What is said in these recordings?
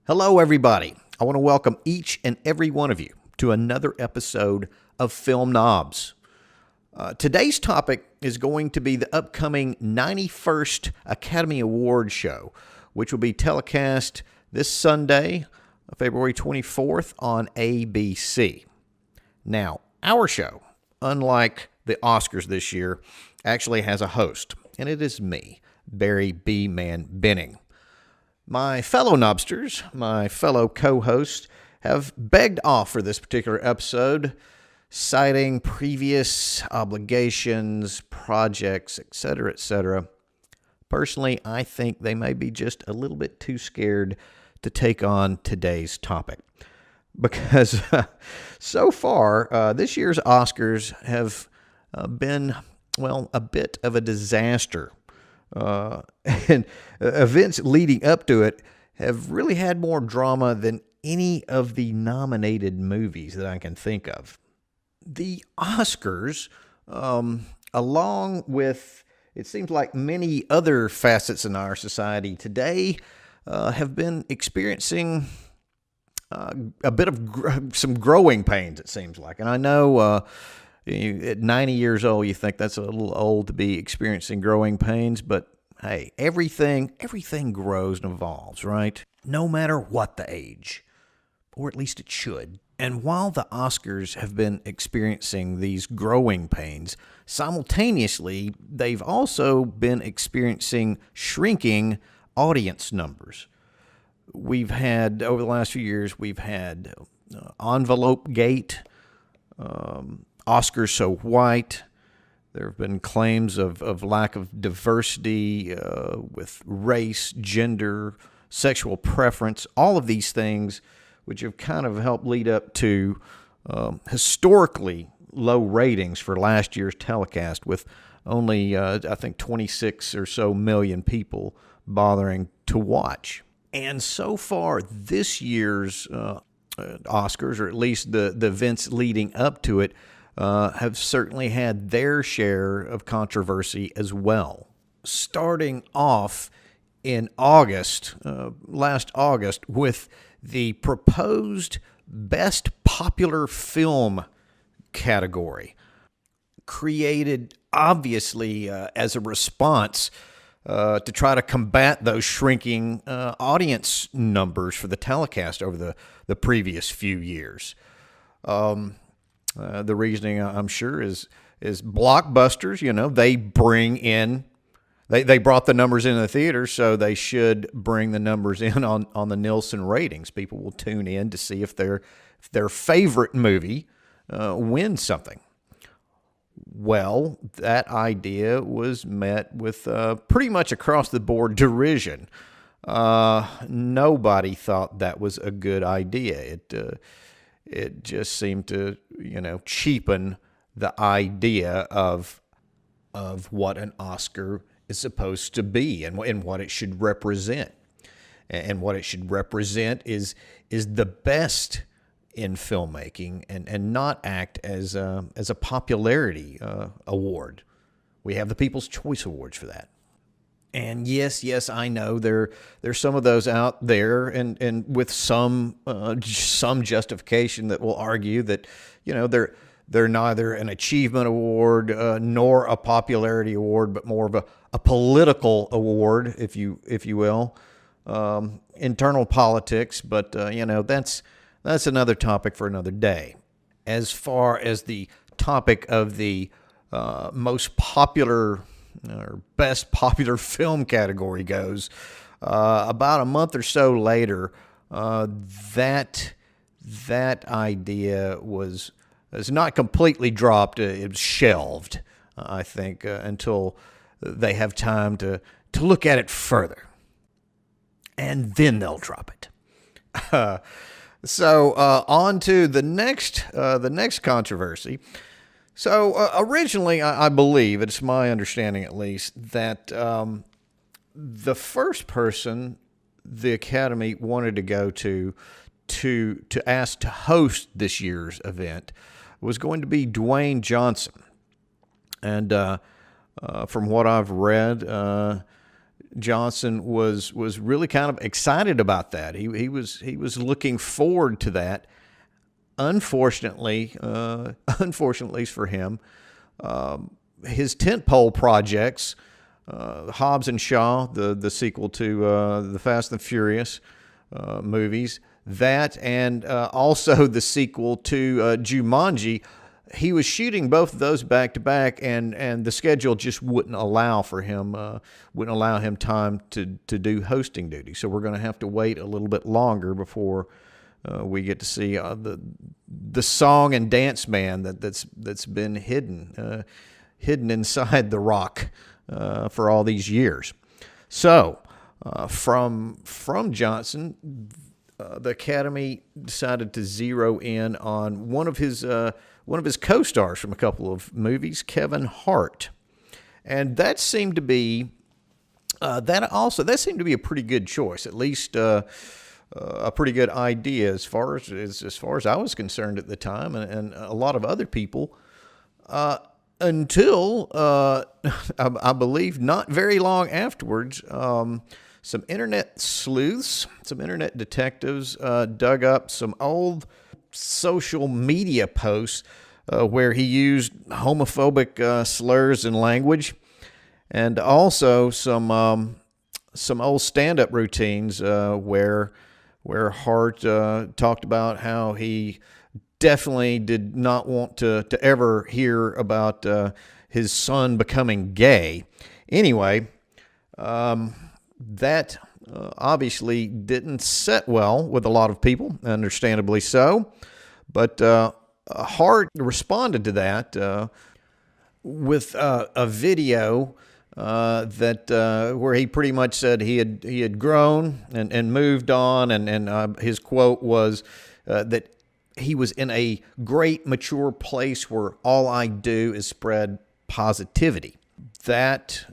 Hello, everybody. I want to welcome each and every one of you to another episode of Film Nobs. Today's topic is going to be the upcoming 91st Academy Award show, which will be telecast this Sunday, February 24th on ABC. Now, our show, unlike the Oscars this year, actually has a host, and it is me, Barry B. Man Benning. My fellow Nobsters, my fellow co-hosts, have begged off for this particular episode, citing previous obligations, projects, etc., etc. Personally, I think they may be just a little bit too scared to take on today's topic. Because so far, this year's Oscars have been, a bit of a disaster. And events leading up to it have really had more drama than any of the nominated movies that I can think of. The Oscars, along with, it seems like many other facets in our society today, have been experiencing a bit of some growing pains, it seems like. And I know at 90 years old, you think that's a little old to be experiencing growing pains, but hey, everything grows and evolves, right? No matter what the age, or at least it should. And while the Oscars have been experiencing these growing pains, simultaneously, they've also been experiencing shrinking audience numbers. We've had, over the last few years, we've had Envelope Gate, Oscars So White. There have been claims of lack of diversity with race, gender, sexual preference, all of these things which have kind of helped lead up to historically low ratings for last year's telecast, with only, I think, 26 or so million people bothering to watch. And so far, this year's Oscars, or at least the events leading up to it, have certainly had their share of controversy as well. Starting off in August, last August, with the proposed Best Popular Film category, created obviously as a response to try to combat those shrinking audience numbers for the telecast over the previous few years. The reasoning, I'm sure, is blockbusters. They bring in, they brought the numbers into the theater, so they should bring the numbers in on the Nielsen ratings. People will tune in to see if their favorite movie wins something. Well, that idea was met with pretty much across the board derision. Nobody thought that was a good idea. It just seemed to, cheapen the idea of what an Oscar is supposed to be and what it should represent. And what it should represent is the best in filmmaking and not act as a popularity award. We have the People's Choice Awards for that. And yes, I know there's some of those out there, and with some justification that will argue that they're neither an achievement award nor a popularity award, but more of a political award, if you will, internal politics. But that's another topic for another day. As far as the topic of the most popular or best popular film category goes, about a month or so later, that idea was not completely dropped. It was shelved, I think, until they have time to look at it further, and then they'll drop it. So on to the next controversy. So originally, I believe, it's my understanding at least, that the first person the Academy wanted to go to ask to host this year's event was going to be Dwayne Johnson. And from what I've read, Johnson was really kind of excited about that. He was looking forward to that. Unfortunately, unfortunately for him, his tentpole projects, Hobbs and Shaw, the sequel to the Fast and Furious movies, that and also the sequel to Jumanji. He was shooting both of those back to back, and the schedule just wouldn't allow him time to do hosting duty. So we're going to have to wait a little bit longer before we get to see the song and dance man that's been hidden inside the rock for all these years. So from Johnson, the Academy decided to zero in on one of his co-stars from a couple of movies, Kevin Hart, and that seemed to be a pretty good choice, at least a pretty good idea as far as I was concerned at the time, and a lot of other people. Until I believe not very long afterwards, some internet sleuths, some internet detectives dug up some old social media posts where he used homophobic slurs and language, and also some old stand-up routines where Hart talked about how he definitely did not want to ever hear about his son becoming gay. Anyway, that obviously didn't set well with a lot of people, understandably so. But Hart responded to that with a video where he pretty much said he had grown and moved on, and his quote was that he was in a great mature place where all I do is spread positivity. That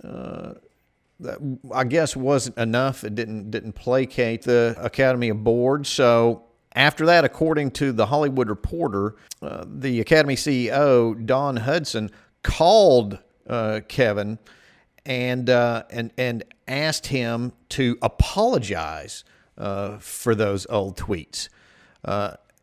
I guess wasn't enough. It didn't placate the Academy Board. So after that, according to the Hollywood Reporter, the Academy CEO Don Hudson called Kevin and asked him to apologize for those old tweets.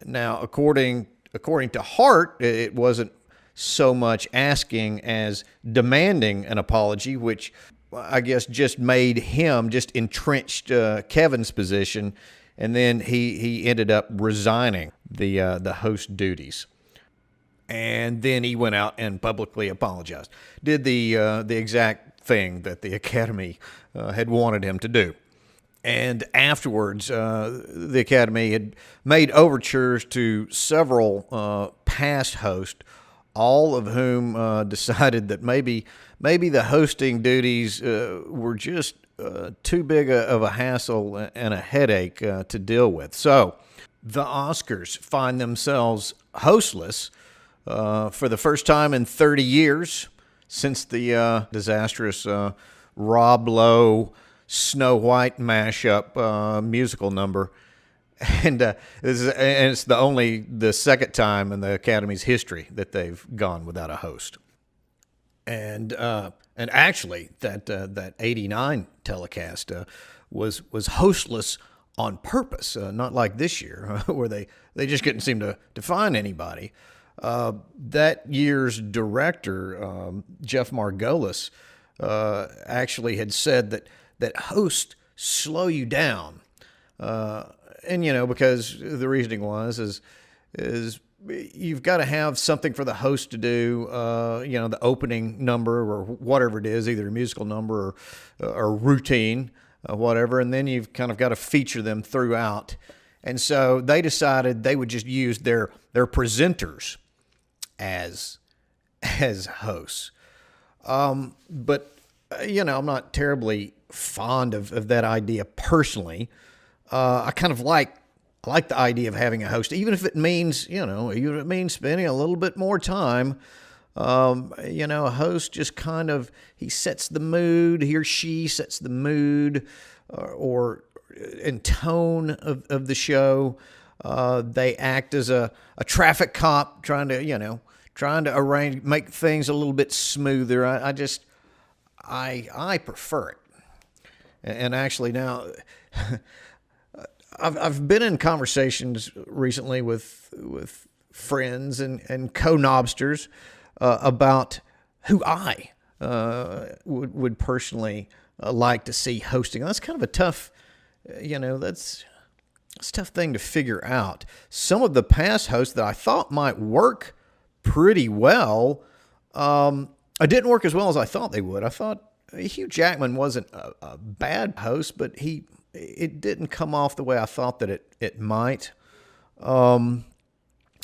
Now, according to Hart, it wasn't so much asking as demanding an apology, which I guess just entrenched Kevin's position, and then he ended up resigning the host duties. And then he went out and publicly apologized. Did the exact thing that the Academy had wanted him to do. And afterwards, the Academy had made overtures to several past hosts, all of whom decided that maybe the hosting duties were just too big of a hassle and a headache to deal with. So the Oscars find themselves hostless for the first time in 30 years since the disastrous Rob Lowe Snow White mashup musical number, and it's the second time in the Academy's history that they've gone without a host. And actually, that '89 telecast was hostless on purpose, not like this year where they just couldn't seem to find anybody. That year's director, Jeff Margolis, actually had said that hosts slow you down, and because the reasoning was you've got to have something for the host to do, the opening number or whatever it is, either a musical number or routine, whatever, and then you've kind of got to feature them throughout. And so they decided they would just use their presenters as hosts. But I'm not terribly fond of that idea personally. I kind of like the idea of having a host, even if it means, spending a little bit more time. A host just kind of, he sets the mood, he or she sets the mood or and tone of the show. They act as a traffic cop trying to make things a little bit smoother. I prefer it. And actually now, I've been in conversations recently with friends and co-Nobsters about who I would personally like to see hosting. That's kind of a tough, that's a tough thing to figure out. Some of the past hosts that I thought might work pretty well, I didn't work as well as I thought they would. I thought Hugh Jackman wasn't a bad host, but it didn't come off the way I thought that it might.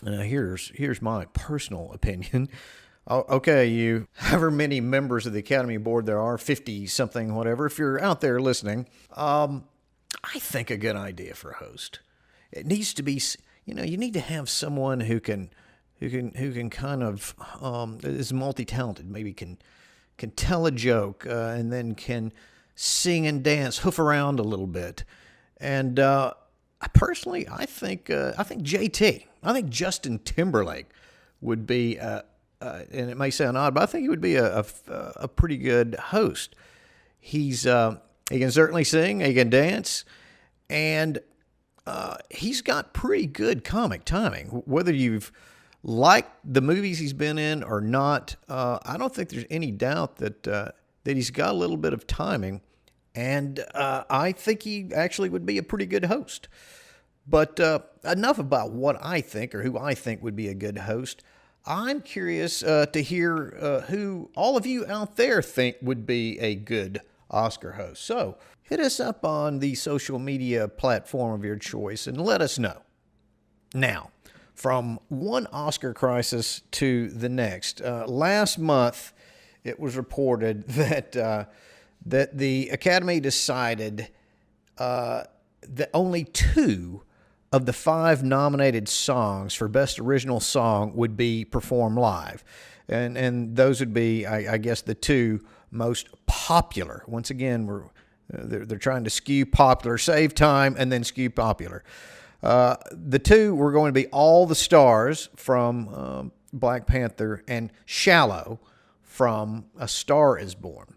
Here's my personal opinion. Okay, you, however many members of the Academy Board there are, 50 something, whatever. If you're out there listening, I think a good idea for a host. It needs to be, you need to have someone who can kind of is multi-talented. Maybe can tell a joke and then can sing and dance, hoof around a little bit. And I think JT, I think Justin Timberlake would be, and it may sound odd, but I think he would be a pretty good host. He can certainly sing, he can dance, and he's got pretty good comic timing. Whether you've liked the movies he's been in or not, I don't think there's any doubt that he's got a little bit of timing, and I think he actually would be a pretty good host. But enough about what I think or who I think would be a good host. I'm curious to hear who all of you out there think would be a good Oscar host. So hit us up on the social media platform of your choice and let us know. Now, from one Oscar crisis to the next, last month it was reported that the Academy decided that only 2 of the 5 nominated songs for Best Original Song would be performed live. And those would be, I guess, the 2 most popular. Once again, they're trying to skew popular, save time, and then skew popular. The 2 were going to be All the Stars from Black Panther and Shallow from A Star is Born.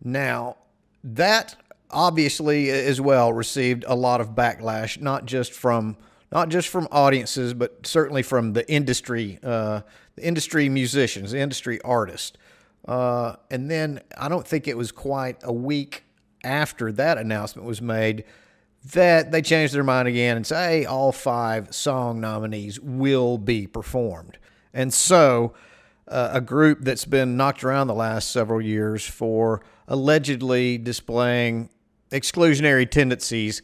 Now, that obviously as well received a lot of backlash, not just from audiences, but certainly from the industry musicians, the industry artists. And then I don't think it was quite a week after that announcement was made that they changed their mind again and say, hey, all 5 song nominees will be performed. And so a group that's been knocked around the last several years for allegedly displaying exclusionary tendencies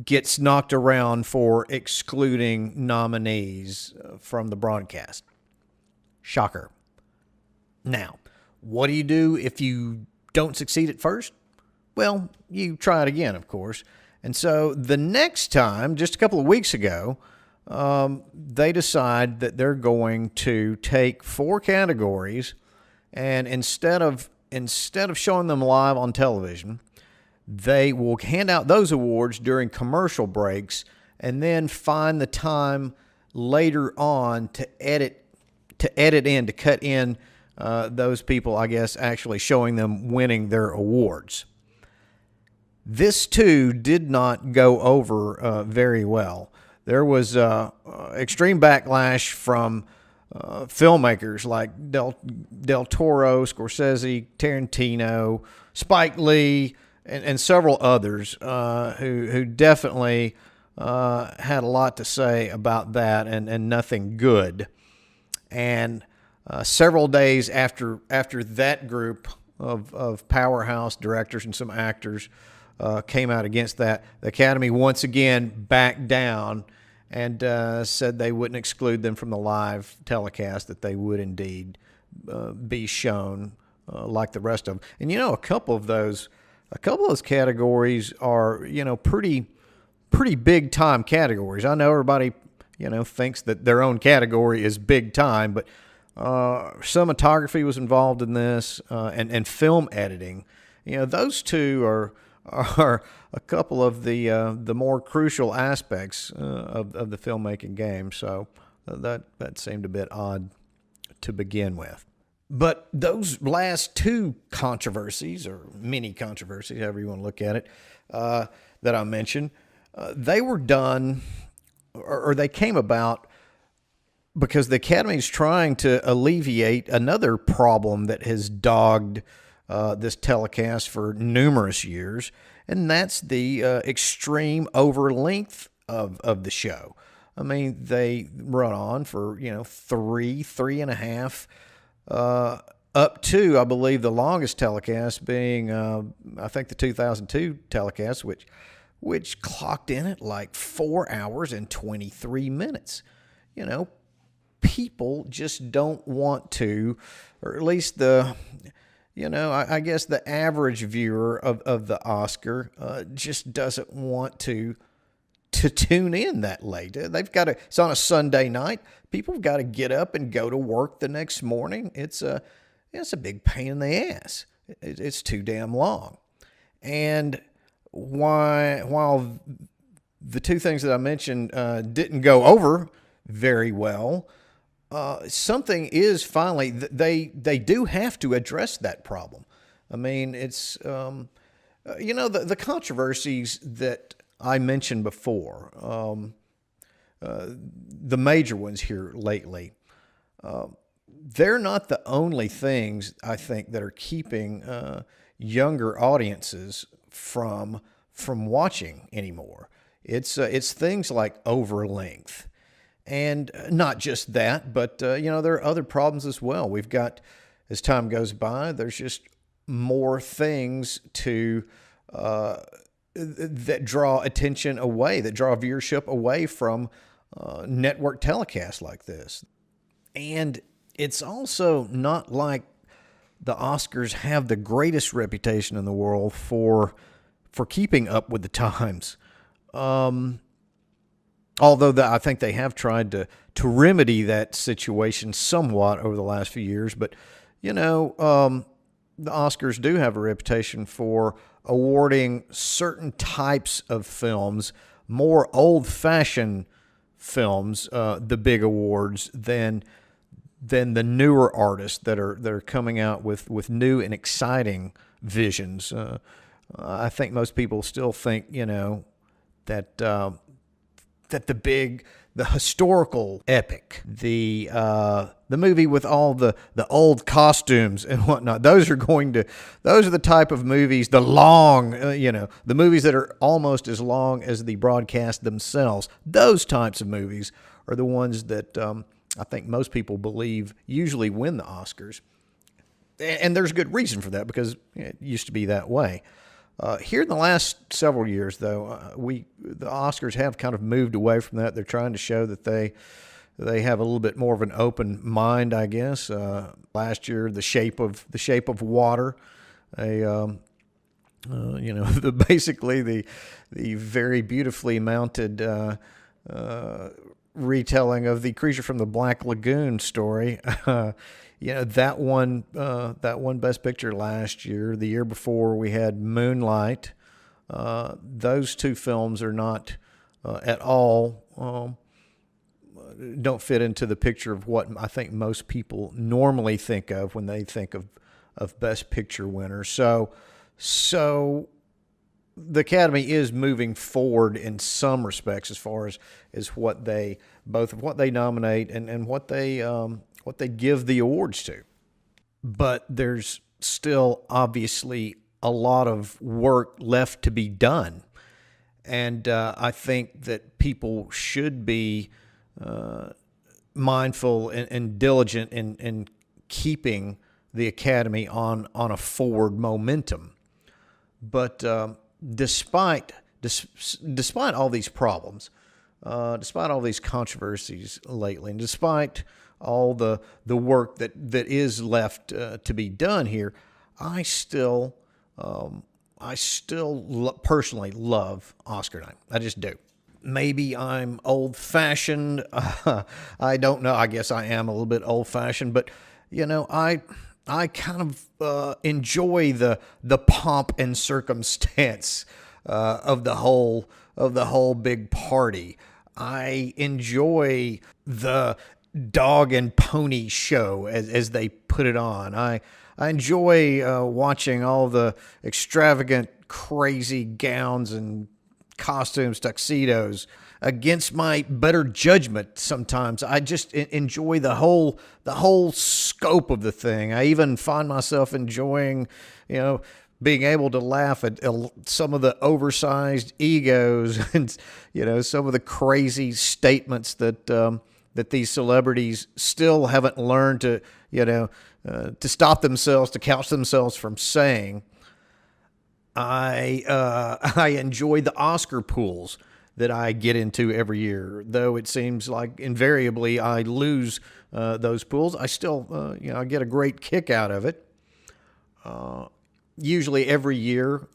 gets knocked around for excluding nominees from the broadcast. Shocker. Now, what do you do if you don't succeed at first? Well, you try it again, of course. And so the next time, just a couple of weeks ago, they decide that they're going to take 4 categories, and instead of showing them live on television, they will hand out those awards during commercial breaks and then find the time later on to cut in those people, I guess, actually showing them winning their awards. This, too, did not go over very well. There was extreme backlash from filmmakers like Del Toro, Scorsese, Tarantino, Spike Lee, and several others who definitely had a lot to say about that and nothing good. And several days after that group of powerhouse directors and some actors came out against that, the Academy once again backed down and said they wouldn't exclude them from the live telecast, that they would indeed be shown like the rest of them. And a couple of those categories are pretty big time categories. I know everybody thinks that their own category is big time, but cinematography was involved in this, and film editing. Those 2 are a couple of the more crucial aspects of the filmmaking game. So that seemed a bit odd to begin with. But those last two controversies, or mini controversies, however you want to look at it, that I mentioned, they were done, or they came about because the Academy is trying to alleviate another problem that has dogged this telecast for numerous years, and that's the extreme over length of the show. I mean, they run on for, three and a half, up to, I believe, the longest telecast being, I think, the 2002 telecast, which clocked in at like 4 hours and 23 minutes. People just don't want to, or at least I guess the average viewer of the Oscar just doesn't want to tune in that late. They've got to. It's on a Sunday night. People have got to get up and go to work the next morning. It's a big pain in the ass. It's too damn long. And while the two things that I mentioned didn't go over very well, something is finally, they do have to address that problem. I mean, it's the controversies that I mentioned before, the major ones here lately, they're not the only things, I think, that are keeping younger audiences from watching anymore. It's things like over length, and not just that, but there are other problems as well. We've got, as time goes by, there's just more things to that draw attention away, that draw viewership away from network telecasts like this. And it's also not like the Oscars have the greatest reputation in the world for keeping up with the times. Although I think they have tried to remedy that situation somewhat over the last few years. But, the Oscars do have a reputation for awarding certain types of films, more old-fashioned films, the big awards, than the newer artists that are coming out with new and exciting visions. I think most people still think, that the historical epic, the movie with all the old costumes and whatnot, those are the type of movies, the long, the movies that are almost as long as the broadcast themselves. Those types of movies are the ones that I think most people believe usually win the Oscars. And there's good reason for that, because it used to be that way. Here in the last several years, though, the Oscars have kind of moved away from that. They're trying to show that they have a little bit more of an open mind, I guess. Last year, The Shape of Water, basically the very beautifully mounted retelling of the Creature from the Black Lagoon story. That one Best Picture last year. The year before, we had Moonlight. Those two films are not at all, don't fit into the picture of what I think most people normally think of when they think of Best Picture winners. So the Academy is moving forward in some respects as far as what they nominate and what they give the awards to. But there's still obviously a lot of work left to be done. And I think that people should be mindful and diligent in keeping the Academy on a forward momentum. But despite all these problems, despite all these controversies lately, and despite all the work that is left to be done here, I still personally love Oscar night. I just do. Maybe I'm old-fashioned. I don't know. I guess I am a little bit old-fashioned, but I kind of enjoy the pomp and circumstance of the whole big party. I enjoy the dog and pony show, as they put it on. I enjoy watching all the extravagant, crazy gowns and costumes, tuxedos. Against my better judgment, sometimes I just enjoy the whole scope of the thing. I even find myself enjoying, being able to laugh at some of the oversized egos and some of the crazy statements that these celebrities still haven't learned to stop themselves, to couch themselves from saying. I enjoy the Oscar pools that I get into every year, though it seems like invariably I lose those pools. I still, I get a great kick out of it. Usually every year,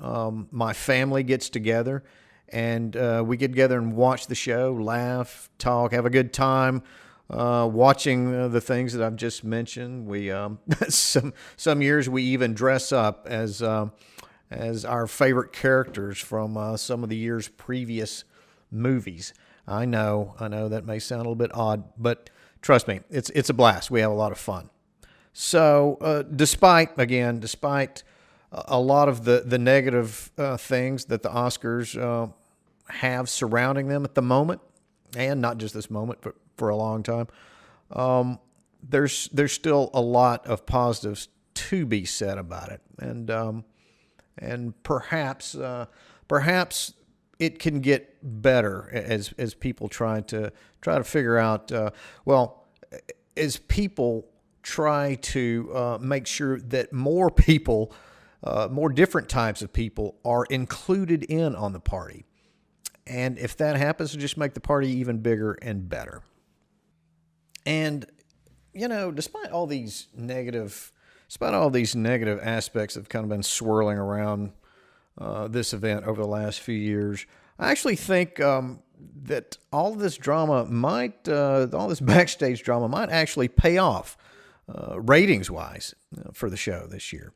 my family gets together and we get together and watch the show, laugh, talk, have a good time. Watching the things that I've just mentioned, we some years we even dress up as our favorite characters from some of the year's previous movies. I know that may sound a little bit odd, but trust me, it's a blast. We have a lot of fun. So, despite a lot of the negative things that the Oscars have surrounding them at the moment, and not just this moment, but for a long time, there's still a lot of positives to be said about it, and perhaps it can get better as people try to figure out. As people try to make sure that more people, more different types of people, are included in on the party, and if that happens, it'll just make the party even bigger and better. And despite all these negative aspects that have kind of been swirling around this event over the last few years, I actually think that all this drama all this backstage drama might actually pay off ratings-wise for the show this year.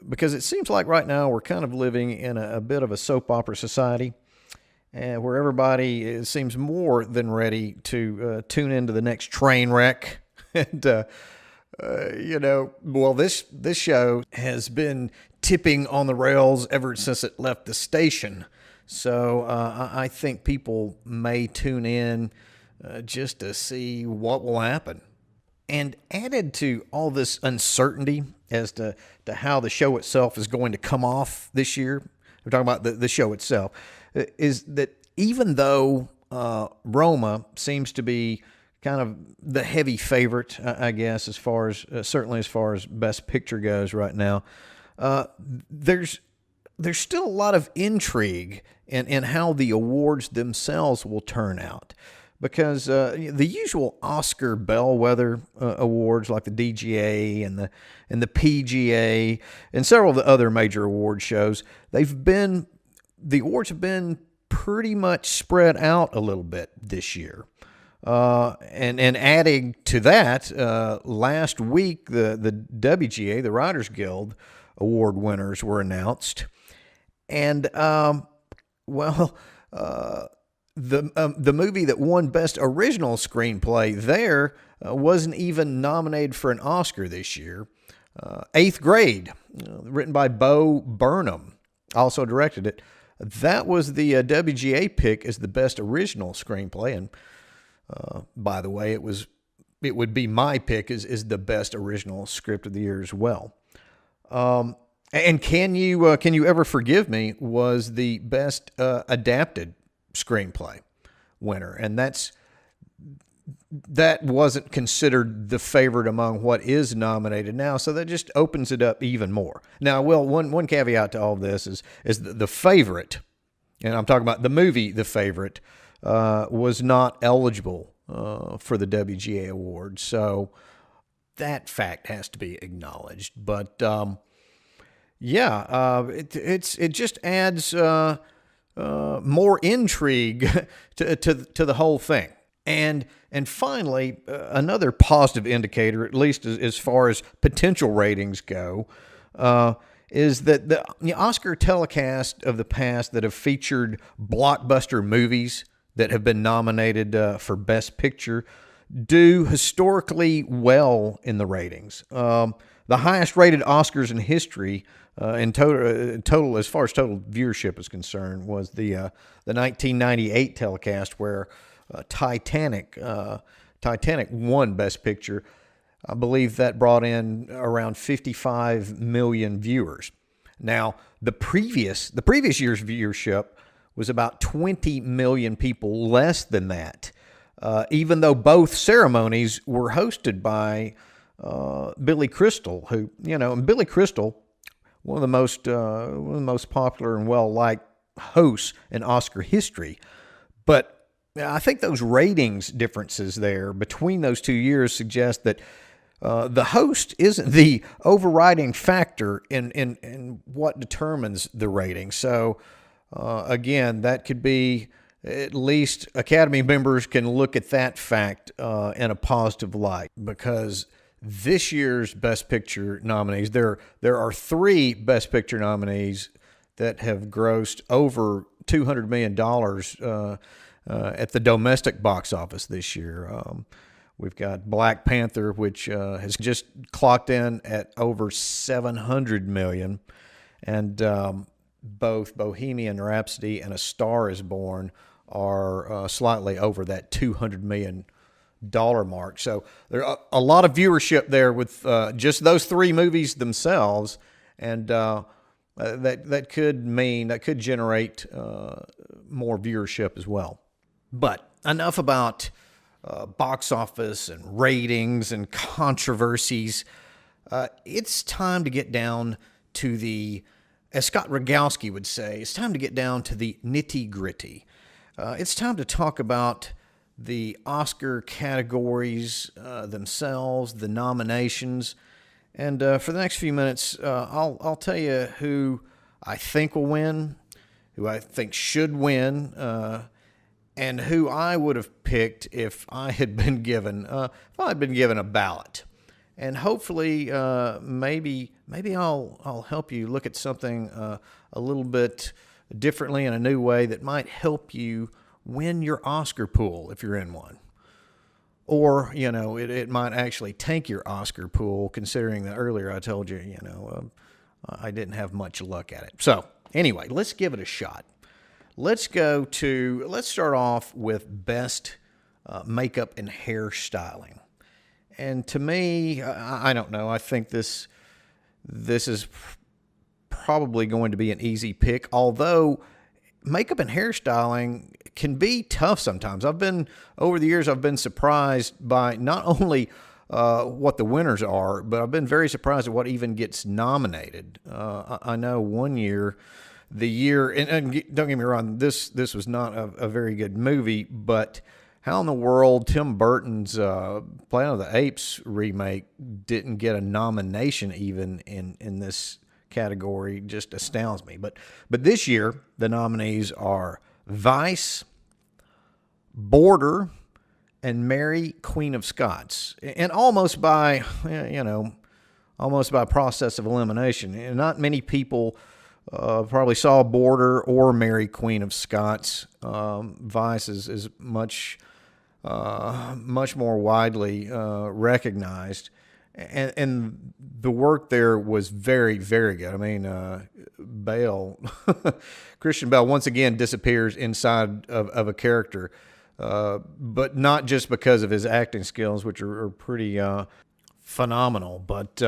Because it seems like right now we're kind of living in a bit of a soap opera society, and where everybody seems more than ready to tune into the next train wreck. And, this show has been tipping on the rails ever since it left the station. So I think people may tune in just to see what will happen. And added to all this uncertainty as to how the show itself is going to come off this year, we're talking about the show itself, is that even though Roma seems to be kind of the heavy favorite, I guess, certainly as far as Best Picture goes right now, there's still a lot of intrigue in how the awards themselves will turn out. Because the usual Oscar bellwether awards like the DGA and the PGA and several of the other major award shows, the awards have been pretty much spread out a little bit this year. And adding to that, last week the WGA, the Writers Guild Award winners were announced, and the movie that won Best Original Screenplay there wasn't even nominated for an Oscar this year. Eighth Grade, written by Bo Burnham, also directed it. That was the WGA pick as the Best Original Screenplay, and by the way, it would be my pick as the Best Original Script of the year as well. And Can You Ever Forgive Me was the Best Adapted Screenplay winner, and that wasn't considered the favorite among what is nominated now, so that just opens it up even more. Now, one caveat to all of this is the favorite, and I'm talking about the movie The Favorite, was not eligible for the WGA award, so that fact has to be acknowledged. But it just adds more intrigue to the whole thing. And finally, another positive indicator, at least as far as potential ratings go, is that the Oscar telecast of the past that have featured blockbuster movies that have been nominated for Best Picture, do historically well in the ratings. The highest rated Oscars in history in total, as far as total viewership is concerned, was the 1998 telecast where Titanic won Best Picture. I believe that brought in around 55 million viewers. Now, the previous year's viewership was about 20 million people less than that, even though both ceremonies were hosted by Billy Crystal, who, and Billy Crystal, one of the most popular and well-liked hosts in Oscar history. But I think those ratings differences there between those 2 years suggest that the host isn't the overriding factor in what determines the rating. So, again, that could be, at least Academy members can look at that fact in a positive light, because this year's Best Picture nominees, there are 3 Best Picture nominees that have grossed over $200 million at the domestic box office this year. We've got Black Panther, which has just clocked in at over $700 million, and both Bohemian Rhapsody and A Star is Born are slightly over that $200 million mark. So there are a lot of viewership there with just those 3 movies themselves, and that could generate more viewership as well. But enough about box office and ratings and controversies. It's time to get down to the, as Scott Rogowski would say, it's time to get down to the nitty-gritty. It's time to talk about the Oscar categories themselves, the nominations, and for the next few minutes, I'll tell you who I think will win, who I think should win, and who I would have picked if I had been given a ballot. And hopefully, maybe I'll help you look at something a little bit differently in a new way that might help you win your Oscar pool if you're in one. Or, it might actually tank your Oscar pool, considering that earlier I told you, I didn't have much luck at it. So, anyway, let's give it a shot. Let's start off with best makeup and hairstyling. And to me, I don't know, I think this is probably going to be an easy pick, although makeup and hairstyling can be tough sometimes. Over the years, I've been surprised by not only what the winners are, but I've been very surprised at what even gets nominated. I know one year, and don't get me wrong, this was not a very good movie, but how in the world Tim Burton's Planet of the Apes remake didn't get a nomination even in this category just astounds me. But this year, the nominees are Vice, Border, and Mary, Queen of Scots. And almost by process of elimination. And not many people probably saw Border or Mary, Queen of Scots. Vice is much more widely recognized. And the work there was very, very good. I mean, Christian Bale once again disappears inside of a character, but not just because of his acting skills, which are pretty phenomenal, but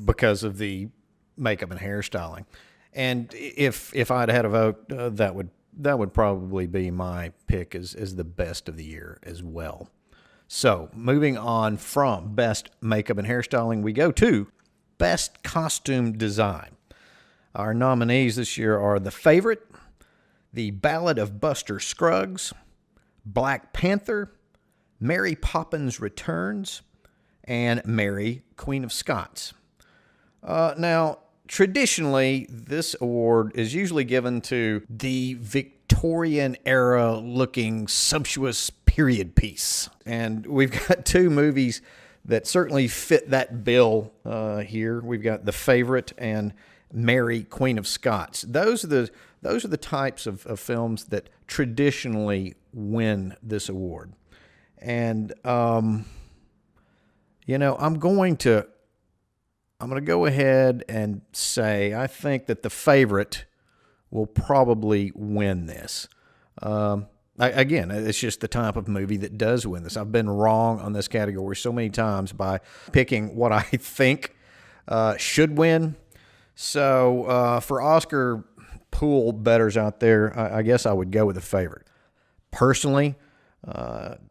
because of the makeup and hairstyling. And if I'd had a vote, that would probably be my pick as the best of the year as well. So, moving on from best makeup and hairstyling, we go to best costume design. Our nominees this year are The Favorite, The Ballad of Buster Scruggs, Black Panther, Mary Poppins Returns, and Mary, Queen of Scots. Now, traditionally, this award is usually given to the Victorian era looking sumptuous period piece. And we've got 2 movies that certainly fit that bill here. We've got The Favorite and Mary, Queen of Scots. Those are the types of films that traditionally win this award. And I'm going to go ahead and say I think that the favorite will probably win this. Again, it's just the type of movie that does win this. I've been wrong on this category so many times by picking what I think should win. So for Oscar pool bettors out there, I guess I would go with the favorite. Personally,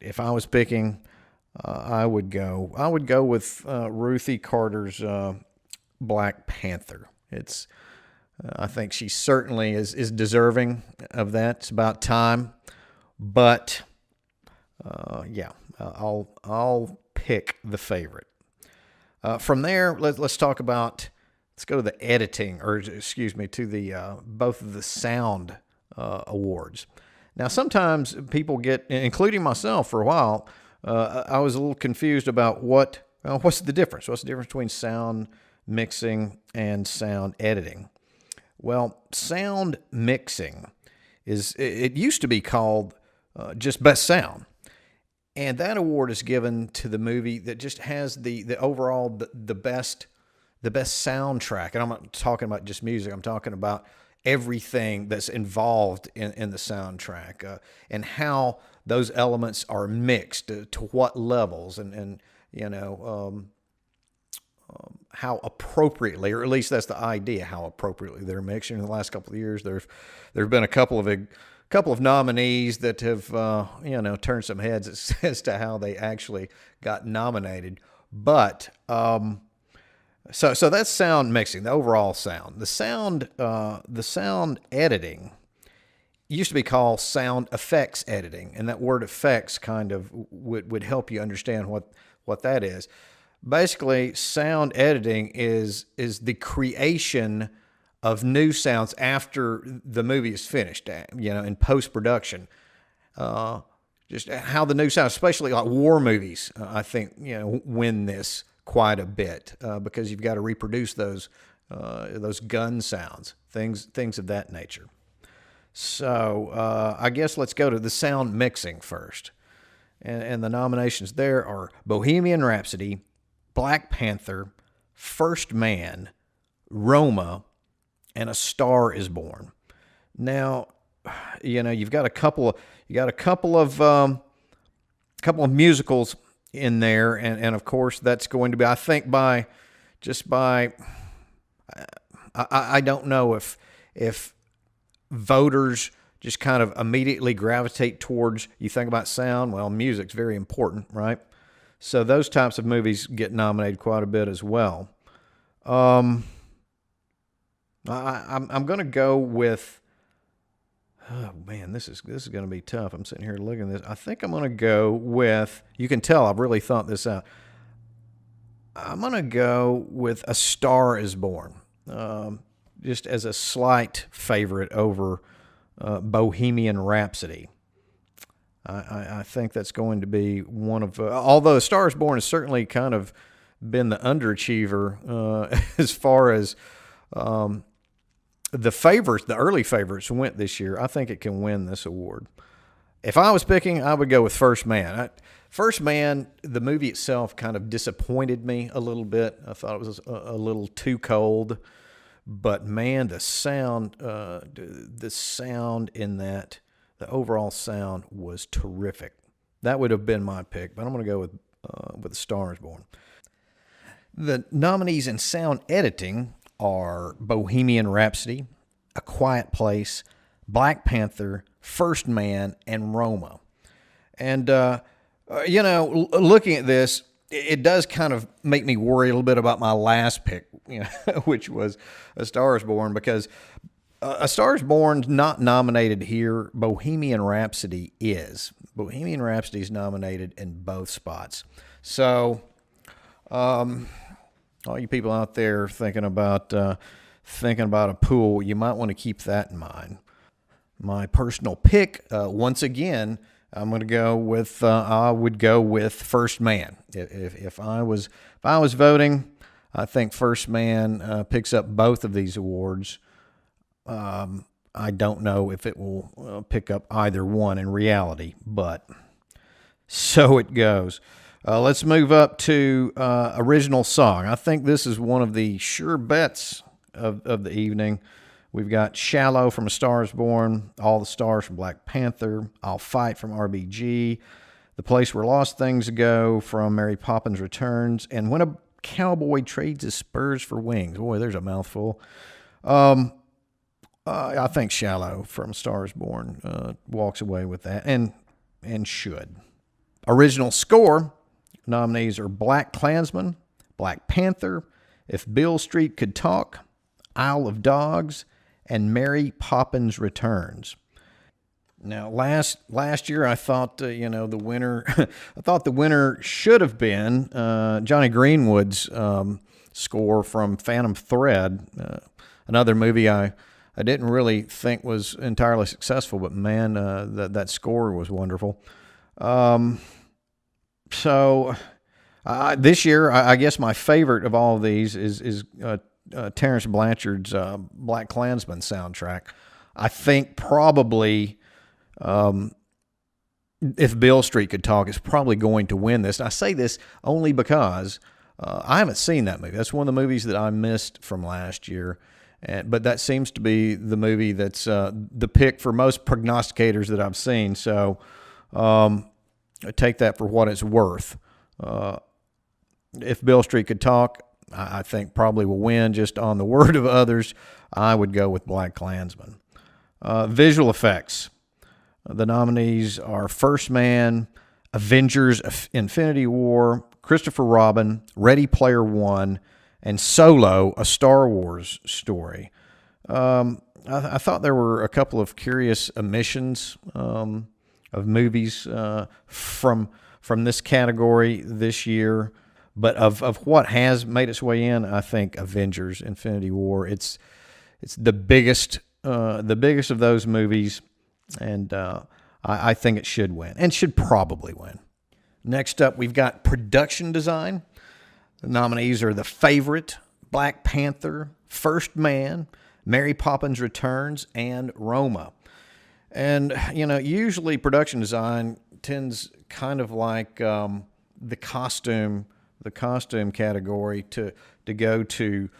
if I was picking, I would go with Ruthie Carter's Black Panther. I think she certainly is deserving of that. It's about time. But I'll pick the favorite. From there, let's talk about. Let's go to the editing, or excuse me, to the both of the sound awards. Now, sometimes people get, including myself, for a while, I was a little confused about what's the difference. What's the difference between sound mixing and sound editing? Well, sound mixing it used to be called just best sound. And that award is given to the movie that just has the overall the best soundtrack. And I'm not talking about just music. I'm talking about everything that's involved in the soundtrack and how those elements are mixed to what levels and how appropriately, or at least that's the idea, how appropriately they're mixed. In the last couple of years, there've been a couple of nominees that have turned some heads as to how they actually got nominated. But so that's sound mixing, the overall sound. The sound editing used to be called sound effects editing, and that word effects kind of would help you understand what that is. Basically, sound editing is the creation of new sounds after the movie is finished, in post-production. Just how the new sounds, especially like war movies, I think, win this quite a bit because you've got to reproduce those gun sounds, things of that nature. So I guess let's go to the sound mixing first. And the nominations there are Bohemian Rhapsody, Black Panther, First Man, Roma, and A Star Is Born. Now, you've got a couple of musicals in there, and of course that's going to be, I think, I don't know if voters just kind of immediately gravitate towards, you think about sound, well, music's very important, right? So those types of movies get nominated quite a bit as well. I'm going to go with. Oh man, this is going to be tough. I'm sitting here looking at this. I think I'm going to go with. You can tell I've really thought this out. I'm going to go with A Star Is Born, just as a slight favorite over Bohemian Rhapsody. I think that's going to be one of, although A Star Is Born has certainly kind of been the underachiever as far as the favorites, the early favorites went this year. I think it can win this award. If I was picking, I would go with First Man. First Man, the movie itself kind of disappointed me a little bit. I thought it was a little too cold. But man, the sound in that, the overall sound was terrific. That would have been my pick, but I'm going to go with A Star Is Born. The nominees in sound editing are Bohemian Rhapsody, A Quiet Place, Black Panther, First Man, and Roma. And, looking at this, it does kind of make me worry a little bit about my last pick, which was A Star Is Born, because A Star Is Born's not nominated here. Bohemian Rhapsody is. Bohemian Rhapsody is nominated in both spots. So, all you people out there thinking about a pool, you might want to keep that in mind. My personal pick, once again, I'm going to go with. I would go with First Man. If I was voting, I think First Man picks up both of these awards. I don't know if it will pick up either one in reality, but So it goes. Let's move up to original song. I think this is one of the sure bets of the evening. We've got Shallow from A Star Is Born, All the Stars from Black Panther, I'll Fight from RBG, The Place Where Lost Things Go from Mary Poppins Returns, and When a Cowboy Trades His Spurs for Wings. Boy, there's a mouthful. I think Shallow from A Star Is Born walks away with that, and should. Original score nominees are Black Klansman, Black Panther, If Beale Street Could Talk, Isle of Dogs, and Mary Poppins Returns. Now, last year, I thought the winner. I thought the winner should have been Johnny Greenwood's score from Phantom Thread, another movie I didn't really think was entirely successful, but man, that score was wonderful. So this year, I guess my favorite of all of these is Terrence Blanchard's Black Klansman soundtrack. I think probably If Beale Street Could Talk is probably going to win this. And I say this only because I haven't seen that movie. That's one of the movies that I missed from last year. But that seems to be the movie that's the pick for most prognosticators that I've seen. So I take that for what it's worth. If Beale Street Could Talk, I think probably will win just on the word of others. I would go with Black Klansman. Visual effects. The nominees are First Man, Avengers Infinity War, Christopher Robin, Ready Player One, and Solo, A Star Wars Story. I thought there were a couple of curious omissions of movies from this category this year. But of what has made its way in, I think Avengers: Infinity War. It's the biggest of those movies, and I think it should win and should probably win. Next up, we've got production design. The nominees are The Favorite, Black Panther, First Man, Mary Poppins Returns, and Roma. And usually production design tends kind of like the costume category to go to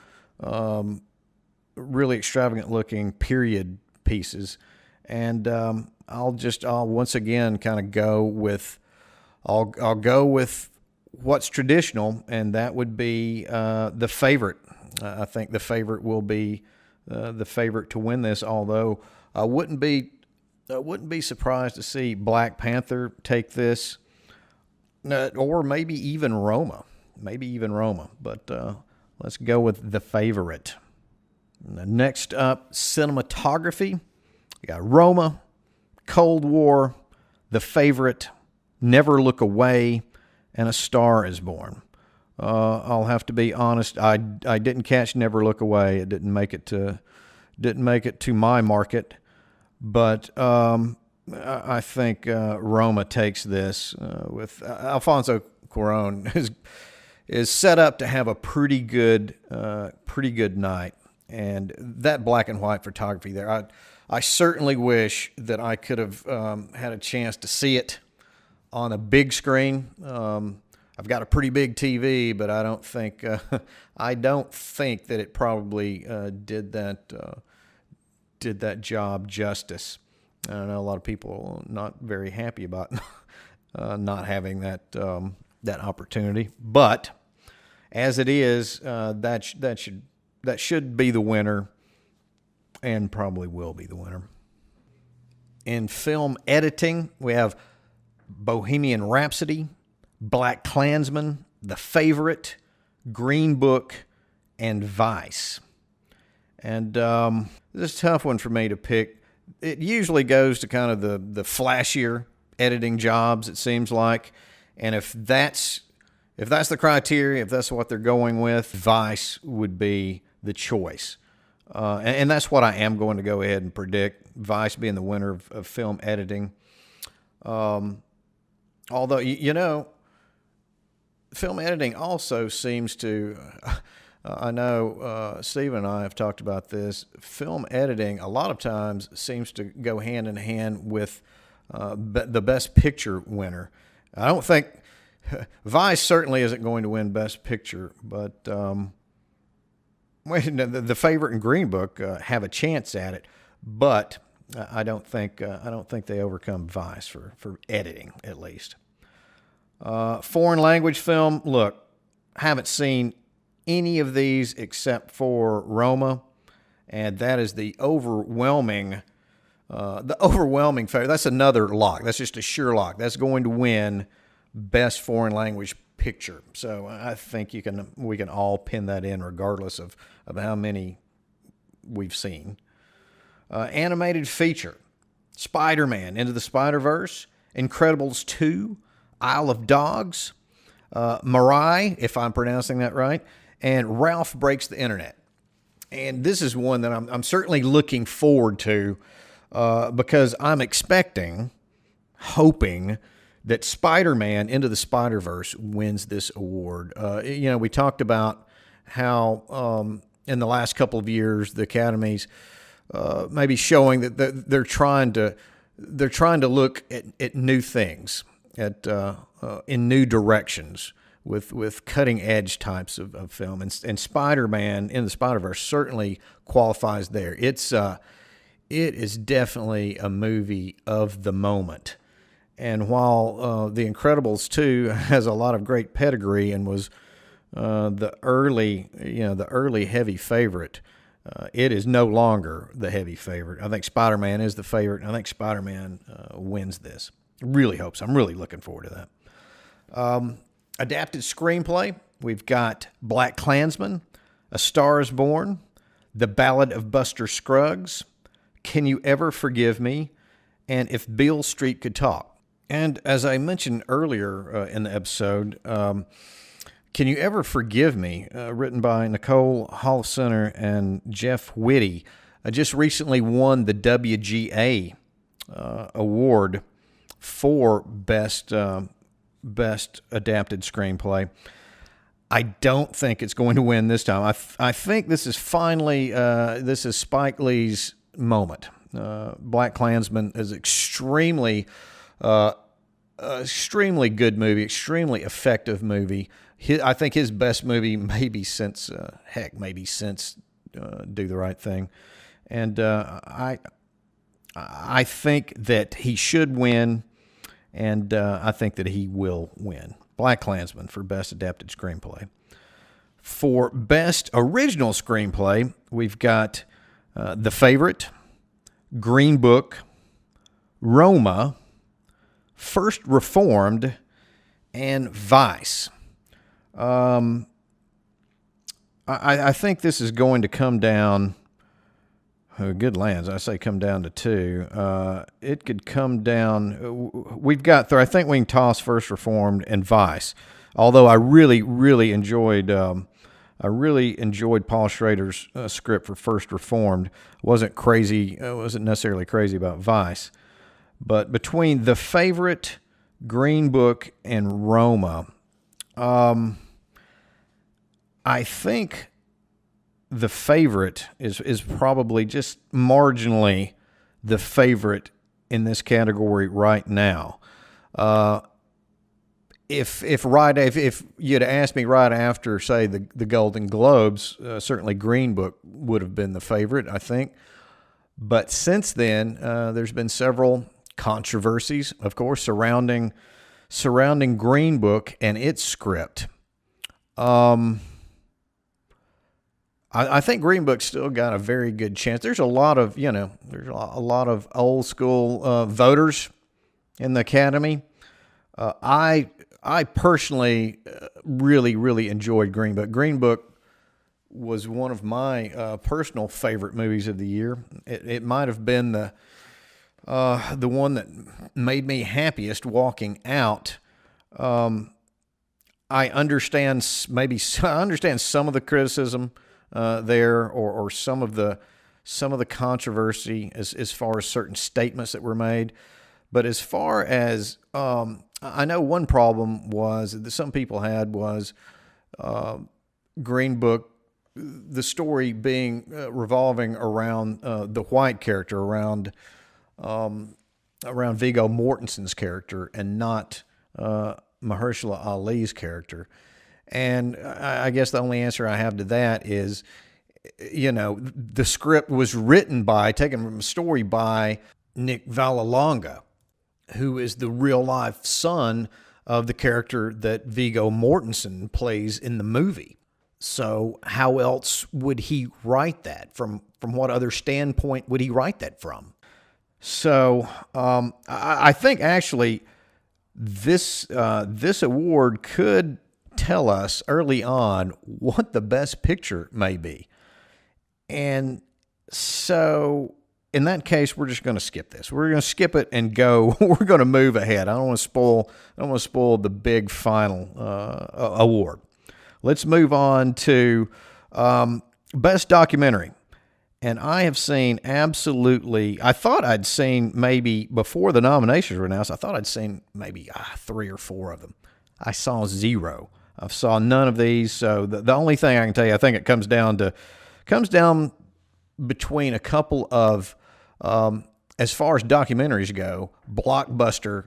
really extravagant looking period pieces, and I'll once again kind of go with I'll go with what's traditional, and that would be The Favorite. I think The Favorite will be the favorite to win this, although I wouldn't be surprised to see Black Panther take this. Or maybe even Roma. But let's go with The Favorite. Next up, cinematography. You got Roma, Cold War, The Favorite, Never Look Away, and A Star Is Born. I'll have to be honest. I didn't catch Never Look Away. It didn't make it to my market. But I think Roma takes this with Alfonso Cuarón is set up to have a pretty good night, and that black and white photography there. I certainly wish that I could have had a chance to see it on a big screen. I've got a pretty big TV, but I don't think that it probably did that job justice. I know a lot of people are not very happy about not having that opportunity, but as it is, that should be the winner, and probably will be the winner. In film editing, we have Bohemian Rhapsody, Black Klansman, The Favorite, Green Book, and Vice. And this is a tough one for me to pick. It usually goes to kind of the flashier editing jobs, it seems like. And if that's the criteria, if that's what they're going with, Vice would be the choice. And that's what I am going to go ahead and predict, Vice being the winner of film editing. Although, film editing also seems to... I know Steve and I have talked about this. Film editing a lot of times seems to go hand in hand with the Best Picture winner. I don't think Vice certainly isn't going to win Best Picture, but the favorite and Green Book have a chance at it, but I don't think they overcome Vice for editing at least. Foreign language film. Look, haven't seen any of these except for Roma, and that is the overwhelming favorite. That's another lock. That's just a sure lock. That's going to win Best Foreign Language Picture. So I think we can all pin that in regardless of how many we've seen. Animated feature: Spider-Man Into the Spider-Verse, Incredibles 2, Isle of Dogs, Mirai, if I'm pronouncing that right, and Ralph Breaks the Internet. And this is one that I'm certainly looking forward to because I'm hoping that Spider-Man Into the Spider-Verse wins this award. We talked about how in the last couple of years the Academy's maybe showing that they're trying to look at new things, in new directions with cutting edge types of film, and Spider-Man in the Spider-Verse certainly qualifies there. It is definitely a movie of the moment. And while The Incredibles 2 has a lot of great pedigree and was the early heavy favorite, it is no longer the heavy favorite. I think Spider-Man is the favorite, and I think Spider-Man wins this. Really hope so. I'm really looking forward to that. Adapted screenplay, we've got Black Klansman, A Star is Born, The Ballad of Buster Scruggs, Can You Ever Forgive Me, and If Beale Street Could Talk. And as I mentioned earlier in the episode, Can You Ever Forgive Me, written by Nicole Holofcener and Jeff Whitty, just recently won the WGA award for Best Adapted Screenplay. I don't think it's going to win this time. I think this is finally this is Spike Lee's moment. Black Klansman is extremely good movie, extremely effective movie. I think his best movie maybe since Do the Right Thing, and I think that he should win, and I think that he will win. Black Klansman for Best Adapted Screenplay. For Best Original Screenplay, we've got The Favorite, Green Book, Roma, First Reformed, and Vice. I think this is going to come down. Good lands. I say come down to two. It could come down. We've got. I think we can toss First Reformed and Vice. Although I really enjoyed. I really enjoyed Paul Schrader's script for First Reformed. Wasn't necessarily crazy about Vice. But between The Favorite, Green Book, and Roma, I think The Favorite is probably just marginally the favorite in this category right now. If you'd asked me right after, say, the Golden Globes, certainly Green Book would have been the favorite, I think. But since then, there's been several controversies, of course, surrounding Green Book and its script. I think Green Book's still got a very good chance. There's a lot of old school voters in the Academy. I personally really enjoyed Green Book. Green Book was one of my personal favorite movies of the year. It might have been the one that made me happiest walking out. I understand some of the criticism there, or some of the controversy as far as certain statements that were made. But as far as I know, one problem that some people had was Green Book, the story being revolving around the white character, around Viggo Mortensen's character, and not Mahershala Ali's character. And I guess the only answer I have to that is, the script was written by, taken from a story by Nick Vallelonga, who is the real life son of the character that Viggo Mortensen plays in the movie. So how else would he write that? From what other standpoint would he write that from? So I think actually this award could tell us early on what the best picture may be. And so in that case, we're just going to skip this. We're going to skip it and go. We're going to move ahead. I don't want to spoil the big final award. Let's move on to best documentary. And I have seen I thought I'd seen maybe before the nominations were announced, I thought I'd seen maybe 3 or 4 of them. I saw 0. I saw none of these. So the only thing I can tell you, I think it comes down between a couple of, as far as documentaries go, blockbuster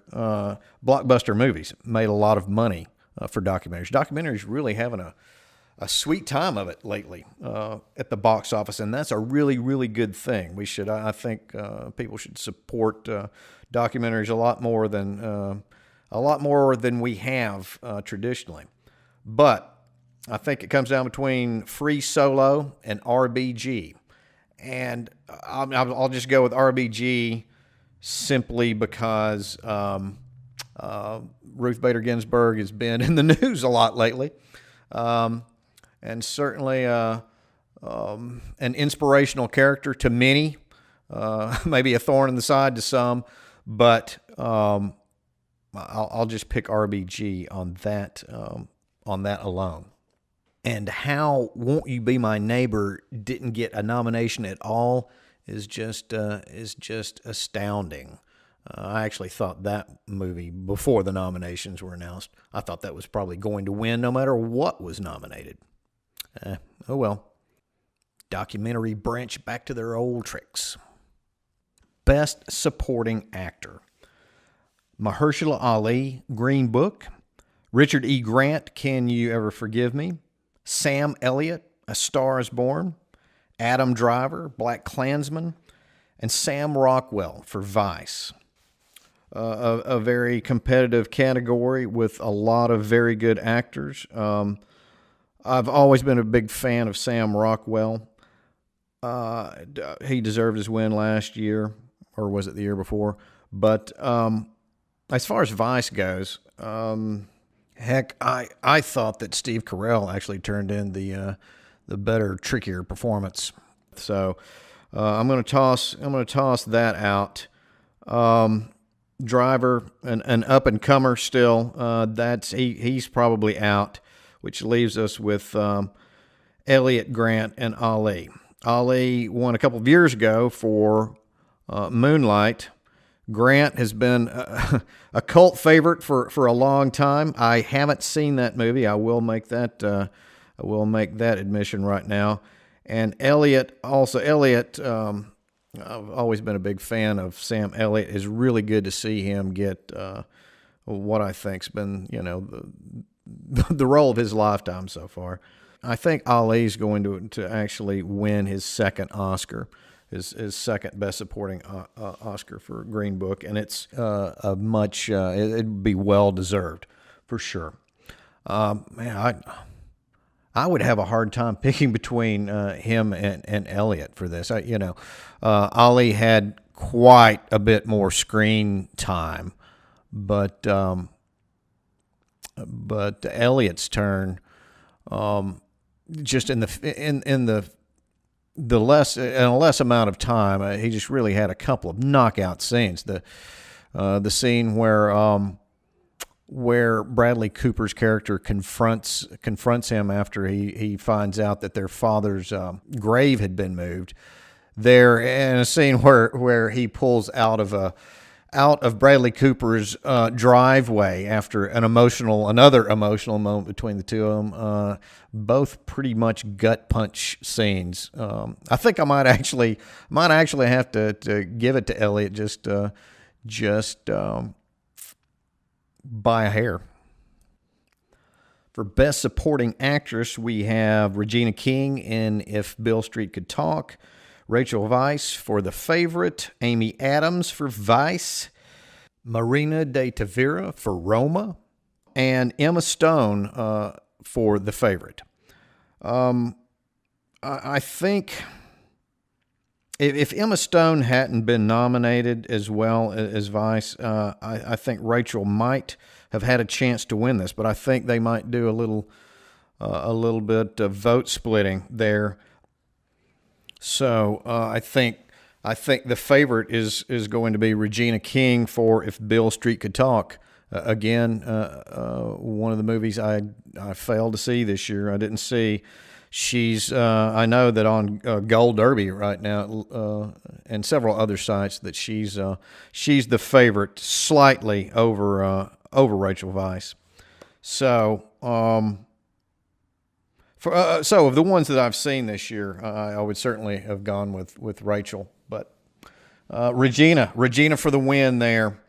movies made a lot of money for documentaries. Documentaries really having a sweet time of it lately at the box office, and that's a really, really good thing. I think people should support documentaries a lot more than we have traditionally. But I think it comes down between Free Solo and RBG. And I'll just go with RBG simply because Ruth Bader Ginsburg has been in the news a lot lately. And certainly an inspirational character to many, maybe a thorn in the side to some, but I'll just pick RBG on that alone. And how Won't You Be My Neighbor didn't get a nomination at all is just astounding. I actually thought that movie, before the nominations were announced, I thought that was probably going to win no matter what was nominated. Oh well. Documentary branch back to their old tricks. Best Supporting Actor. Mahershala Ali, Green Book. Richard E. Grant, Can You Ever Forgive Me? Sam Elliott, A Star Is Born. Adam Driver, Black Klansman. And Sam Rockwell for Vice. A very competitive category with a lot of very good actors. I've always been a big fan of Sam Rockwell. He deserved his win last year, or was it the year before? But as far as Vice goes, heck, I thought that Steve Carell actually turned in the better, trickier performance. So I'm going to toss that out. Driver, an up and comer still. He's probably out, which leaves us with Elliott, Grant, and Ali. Ali won a couple of years ago for Moonlight. Grant has been a cult favorite for a long time. I haven't seen that movie. I will make that admission right now. And Elliott, I've always been a big fan of Sam Elliott. It's really good to see him get what I think's been, the role of his lifetime so far. I think Ali's going to actually win his second Oscar, his second Best Supporting Oscar for Green Book, and it's it'd be well deserved for sure. Man, I would have a hard time picking between him and Elliott for this. Ali had quite a bit more screen time, but Elliott's turn, just in a less amount of time, he just really had a couple of knockout scenes. The scene where Bradley Cooper's character confronts him after he finds out that their father's grave had been moved. There, in a scene where he pulls out of Bradley Cooper's driveway after another emotional moment between the two of them. Both pretty much gut punch scenes. I think I might actually have to give it to Elliott just by a hair. For Best Supporting Actress, we have Regina King in If Beale Street Could Talk, Rachel Weisz for The Favorite, Amy Adams for Vice, Marina de Tavira for Roma, and Emma Stone for The Favorite. I think if Emma Stone hadn't been nominated as well as Vice, I think Rachel might have had a chance to win this, but I think they might do a little bit of vote splitting there. So I think The Favorite is going to be Regina King for If Beale Street Could Talk. Again, one of the movies I failed to see this year. I didn't see. She's I know that on Gold Derby right now and several other sites that she's the favorite, slightly over Rachel Weisz. So so of the ones that I've seen this year, I would certainly have gone with Rachel, but Regina for the win there.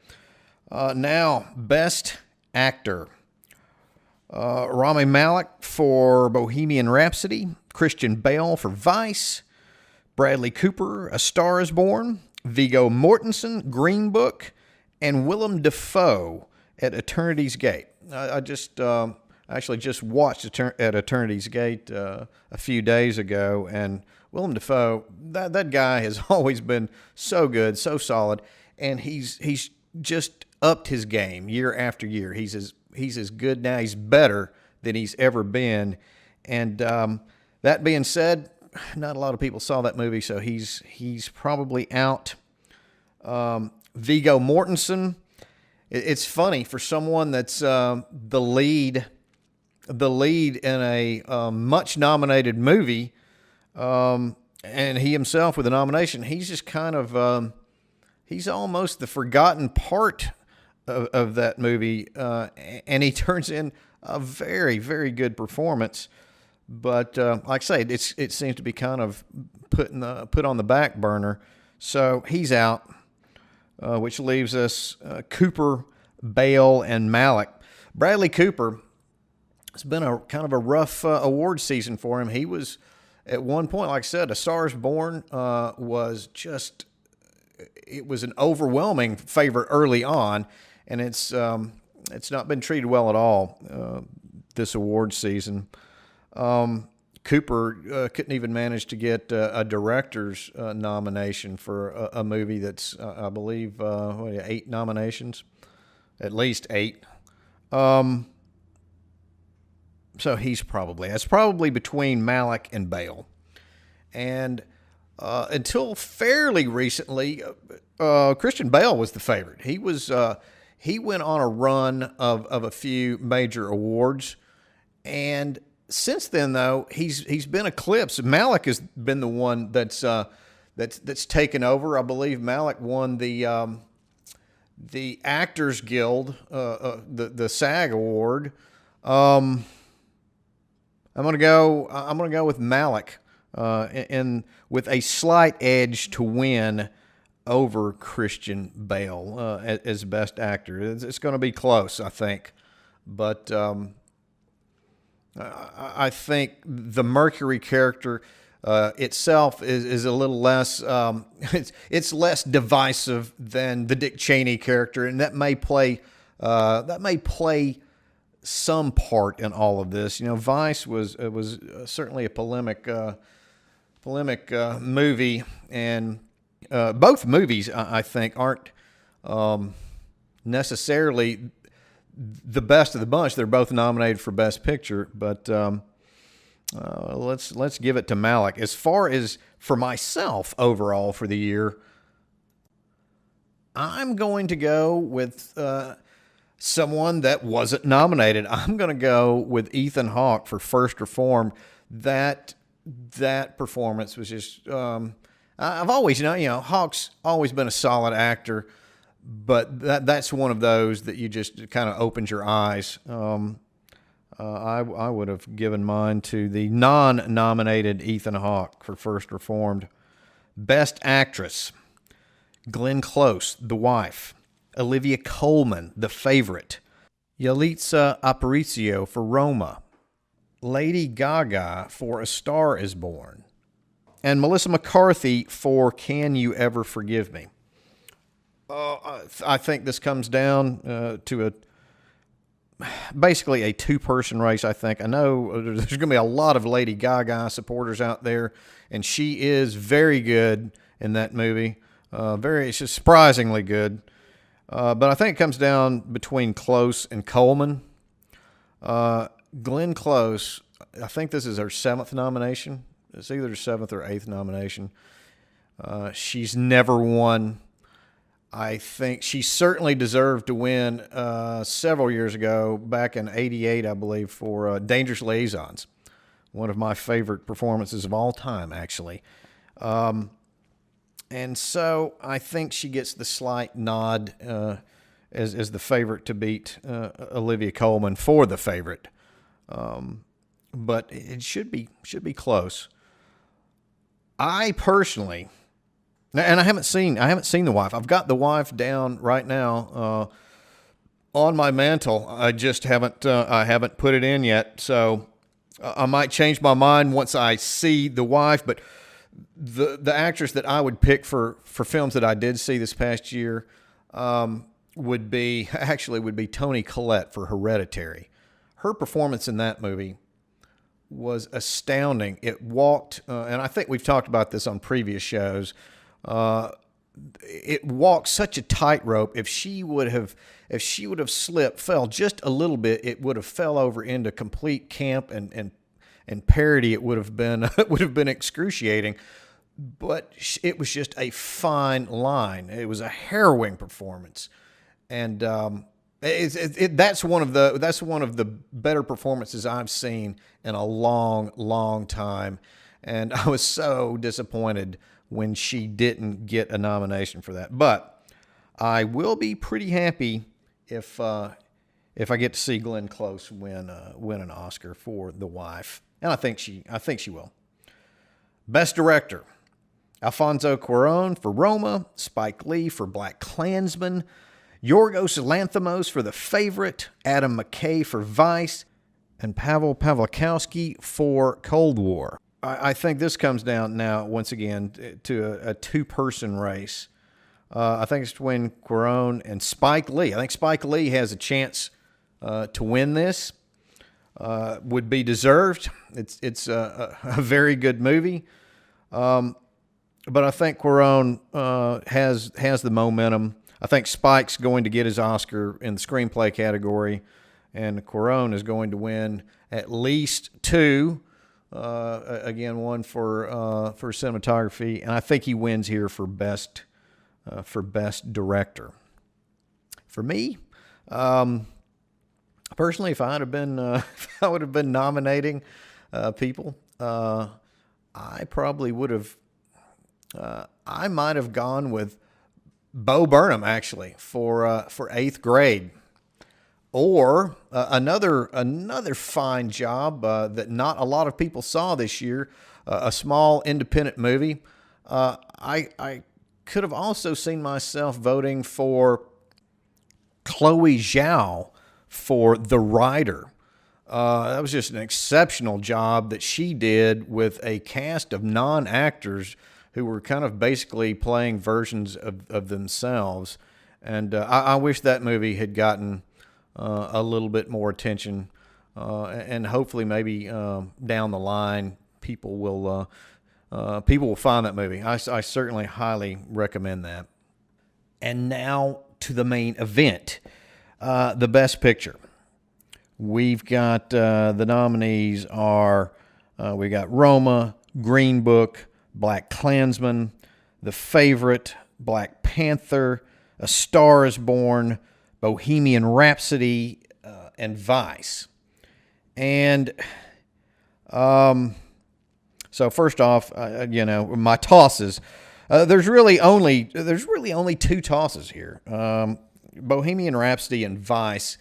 Now, Best Actor. Rami Malek for Bohemian Rhapsody, Christian Bale for Vice, Bradley Cooper, A Star is Born, Viggo Mortensen, Green Book, and Willem Dafoe at Eternity's Gate. I actually just watched at Eternity's Gate a few days ago, and Willem Dafoe, that guy has always been so good, so solid, and he's just upped his game year after year. He's as good now. He's better than he's ever been. And that being said, not a lot of people saw that movie, so he's probably out. Viggo Mortensen. It's funny for someone that's the lead in a much nominated movie, and he himself with a nomination. He's just kind of he's almost the forgotten part of that movie, and he turns in a very, very good performance. But like I say, it seems to be kind of put on the back burner. So he's out, which leaves us Cooper, Bale, and Malek. Bradley Cooper, it's been a kind of a rough award season for him. He was at one point, like I said, A Star is Born was just. It was an overwhelming favorite early on, and it's not been treated well at all this award season. Cooper couldn't even manage to get a director's nomination for a movie that's, I believe, 8 nominations, at least 8. So that's probably between Malek and Bale, and. Until fairly recently, Christian Bale was the favorite. He went on a run of a few major awards, and since then though he's been eclipsed. Malek has been the one that's taken over. I believe Malek won the Actors Guild, the SAG award. I'm gonna go with Malek. And with a slight edge to win over Christian Bale as Best Actor. It's going to be close, I think. But I think the Mercury character itself is a little less, it's less divisive than the Dick Cheney character, and that may play some part in all of this. You know, Vice was certainly a polemic movie, and both movies I think aren't necessarily the best of the bunch. They're both nominated for Best Picture, but let's give it to Malek. As far as for myself overall for the year, I'm going to go with someone that wasn't nominated. I'm going to go with Ethan Hawke for First Reformed. That performance was just, I've always, Hawke's always been a solid actor, but that's one of those that you just kind of opens your eyes. I would have given mine to the non-nominated Ethan Hawke for First Reformed. Best Actress, Glenn Close, The Wife. Olivia Colman, The Favorite. Yalitza Aparicio for Roma, Lady Gaga for A Star Is Born, and Melissa McCarthy for Can You Ever Forgive Me? I think this comes down to basically a two-person race, I think. I know there's going to be a lot of Lady Gaga supporters out there, and she is very good in that movie. It's just surprisingly good. But I think it comes down between Close and Coleman. Glenn Close, I think this is her 7th nomination. It's either her 7th or 8th nomination. She's never won. I think she certainly deserved to win several years ago, back in '88, I believe, for Dangerous Liaisons. One of my favorite performances of all time, actually. And so I think she gets the slight nod as the favorite to beat Olivia Colman for the favorite. But it should be close. I personally, and I haven't seen The Wife. I've got The Wife down right now on my mantle. I just haven't put it in yet. So I might change my mind once I see The Wife. But the actress that I would pick for films that I did see this past year would be Toni Collette for Hereditary. Her performance in that movie was astounding. It walked, and I think we've talked about this on previous shows. It walked such a tightrope. If she would have fell just a little bit, it would have fell over into complete camp and parody. It would have been excruciating. But it was just a fine line. It was a harrowing performance, and that's one of the better performances I've seen in a long time. And I was so disappointed when she didn't get a nomination for that. But I will be pretty happy if I get to see Glenn Close win an Oscar for The Wife, and I think she will. Best Director: Alfonso Cuarón for Roma, Spike Lee for BlacKkKlansman, Yorgos Lanthimos for The Favorite, Adam McKay for Vice, and Pavel Pawlikowski for Cold War. I think this comes down now, once again, to a two-person race. I think it's between Cuarón and Spike Lee. I think Spike Lee has a chance to win this. Would be deserved. It's a very good movie. But I think Cuarón has the momentum. I think Spike's going to get his Oscar in the screenplay category, and Cuarón is going to win at least 2. Again, one for cinematography, and I think he wins here for best director. For me, personally, if I would have been nominating people, I probably would have. I might have gone with Bo Burnham, actually, for 8th Grade, or another fine job that not a lot of people saw this year, a small independent movie. I could have also seen myself voting for Chloe Zhao for The Rider. That was just an exceptional job that she did with a cast of non-actors who were kind of basically playing versions of themselves. And I wish that movie had gotten a little bit more attention. And hopefully maybe down the line, people will find that movie. I certainly highly recommend that. And now to the main event, the Best Picture. We've got the nominees are we got Roma, Green Book, BlacKkKlansman, The Favorite, Black Panther, A Star Is Born, Bohemian Rhapsody, and Vice. And so first off, my tosses. There's really only 2 tosses here. Bohemian Rhapsody and Vice,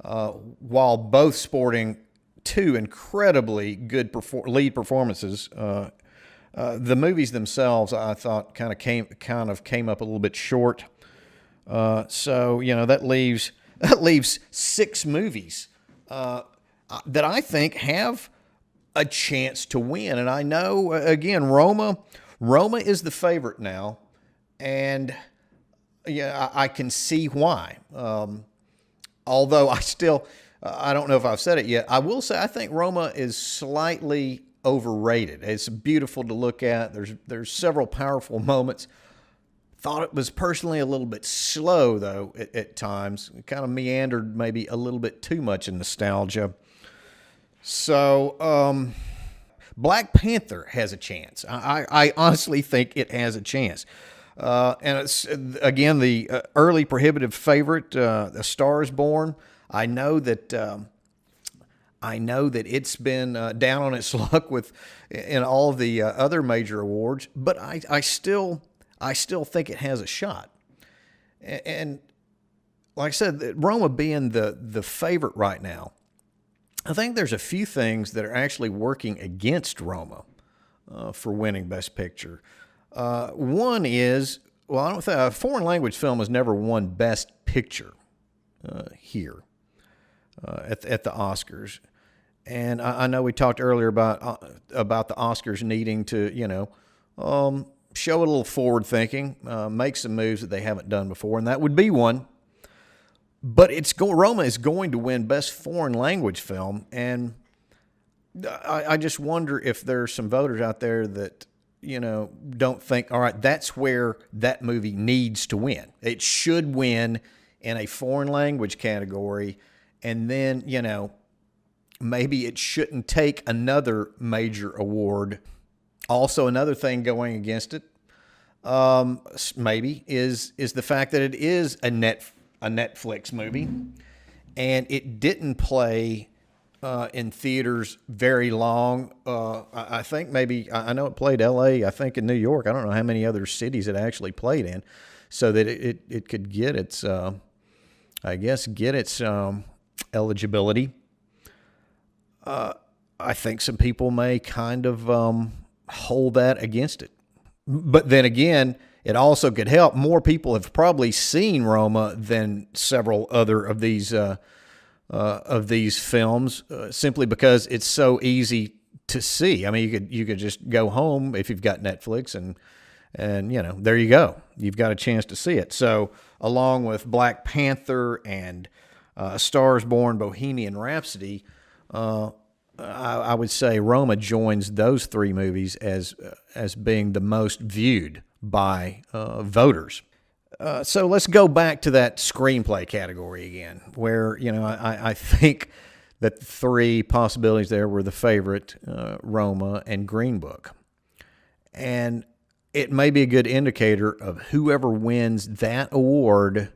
while both sporting 2 incredibly good lead performances. The movies themselves, I thought, kind of came up a little bit short. So that leaves That leaves 6 movies that I think have a chance to win. And I know, again, Roma is the favorite now, and yeah, I can see why. Although I don't know if I've said it yet. I will say I think Roma is slightly overrated. It's beautiful to look at. There's several powerful moments. Thought it was personally a little bit slow, though, at times. It kind of meandered maybe a little bit too much in nostalgia. So, Black Panther has a chance. I honestly think it has a chance. And it's, again, the early prohibitive favorite, A Star is Born. I know that it's been down on its luck in all of the other major awards, but I still think it has a shot. And like I said, Roma being the favorite right now, I think there's a few things that are actually working against Roma for winning Best Picture. One is, well, I don't think a foreign language film has never won Best Picture here at the Oscars. And I know we talked earlier about the Oscars needing to, show a little forward thinking, make some moves that they haven't done before, and that would be one. But Roma is going to win Best Foreign Language Film, and I just wonder if there's some voters out there that don't think, all right, that's where that movie needs to win. It should win in a foreign language category, and then maybe it shouldn't take another major award. Also, another thing going against it, maybe, is the fact that it is a Netflix movie, and it didn't play in theaters very long. I think maybe, I know it played L.A., I think in New York. I don't know how many other cities it actually played in, so that it could get its, eligibility. I think some people may kind of hold that against it. But then again, it also could help. More people have probably seen Roma than several other of these films, simply because it's so easy to see. I mean, you could just go home if you've got Netflix, and there you go. You've got a chance to see it. So, along with Black Panther and A Star is Born, Bohemian Rhapsody, I would say Roma joins those 3 movies as being the most viewed by voters. So let's go back to that screenplay category again, where I think that the 3 possibilities there were the favorite, Roma and Green Book, and it may be a good indicator of whoever wins that award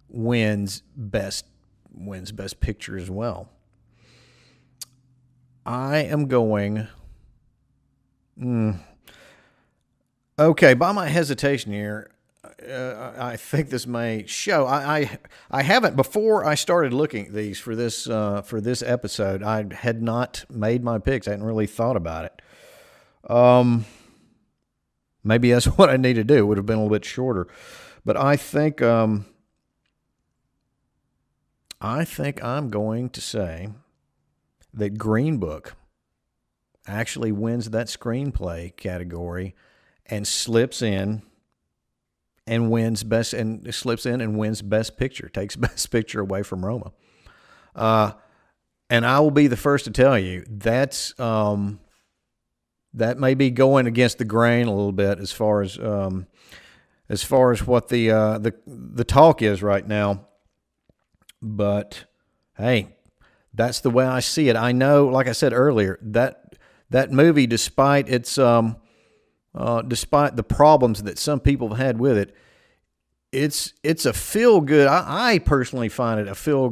wins Best Picture as well. I am going. Okay, by my hesitation here, I think this may show. I haven't, before I started looking at these for this episode, I had not made my picks. I hadn't really thought about it. Maybe that's what I need to do. It would have been a little bit shorter, but I think I'm going to say that Green Book actually wins that screenplay category and slips in and wins Best Picture, takes Best Picture away from Roma. And I will be the first to tell you that may be going against the grain a little bit as far as what the talk is right now. But hey, that's the way I see it. I know, like I said earlier, that movie, despite the problems that some people have had with it, it's a feel good. I personally find it a feel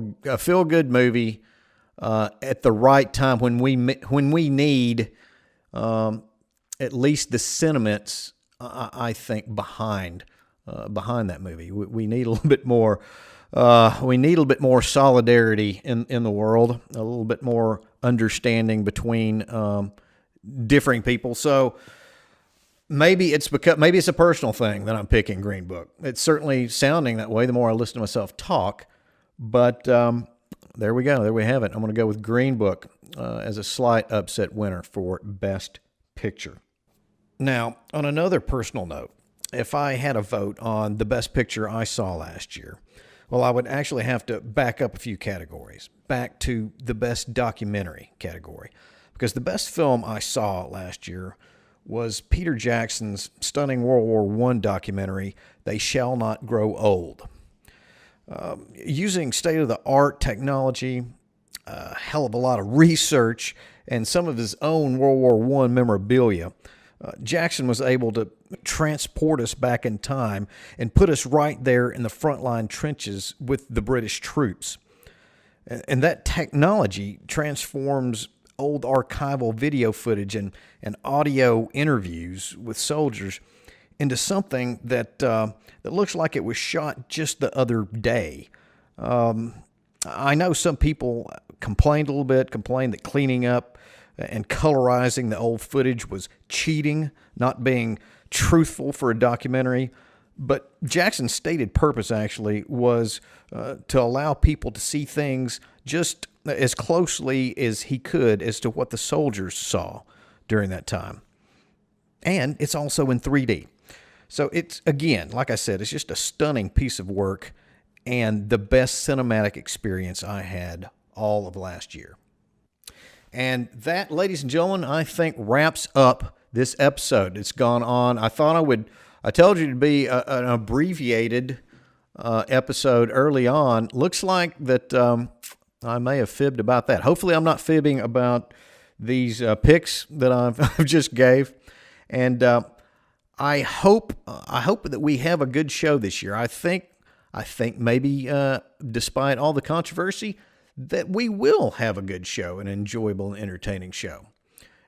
good movie at the right time when we need at least the sentiments. I think behind that movie, we need a little bit more. We need a little bit more solidarity in the world, a little bit more understanding between differing people. So maybe it's a personal thing that I'm picking Green Book. It's certainly sounding that way the more I listen to myself talk. But there we go. There we have it. I'm going to go with Green Book as a slight upset winner for Best Picture. Now, on another personal note, if I had a vote on the best picture I saw last year, well, I would actually have to back up a few categories, back to the best documentary category, because the best film I saw last year was Peter Jackson's stunning World War I documentary, They Shall Not Grow Old. Using state-of-the-art technology, a hell of a lot of research, and some of his own World War I memorabilia, Jackson was able to transport us back in time and put us right there in the frontline trenches with the British troops. And that technology transforms old archival video footage and audio interviews with soldiers into something that looks like it was shot just the other day. I know some people complained that cleaning up and colorizing the old footage was cheating, not being truthful for a documentary. But Jackson's stated purpose actually was to allow people to see things just as closely as he could as to what the soldiers saw during that time. And it's also in 3D. So it's, again, like I said, it's just a stunning piece of work and the best cinematic experience I had all of last year. And that, ladies and gentlemen, I think wraps up this episode. It's gone on. I told you it'd be an abbreviated episode early on. Looks like that I may have fibbed about that. Hopefully I'm not fibbing about these picks that I've just gave. And I hope that we have a good show this year. I think maybe despite all the controversy, that we will have a good show, an enjoyable and entertaining show.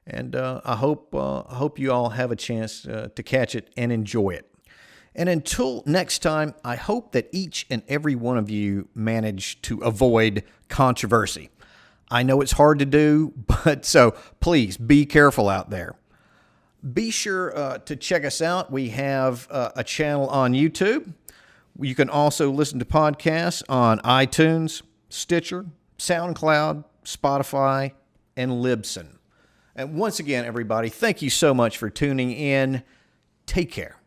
And I hope you all have a chance to catch it and enjoy it. And until next time, I hope that each and every one of you manage to avoid controversy. I know it's hard to do, but so please be careful out there. Be sure to check us out. We have a channel on YouTube. You can also listen to podcasts on iTunes, Stitcher, SoundCloud, Spotify, and Libsyn. And once again, everybody, thank you so much for tuning in. Take care.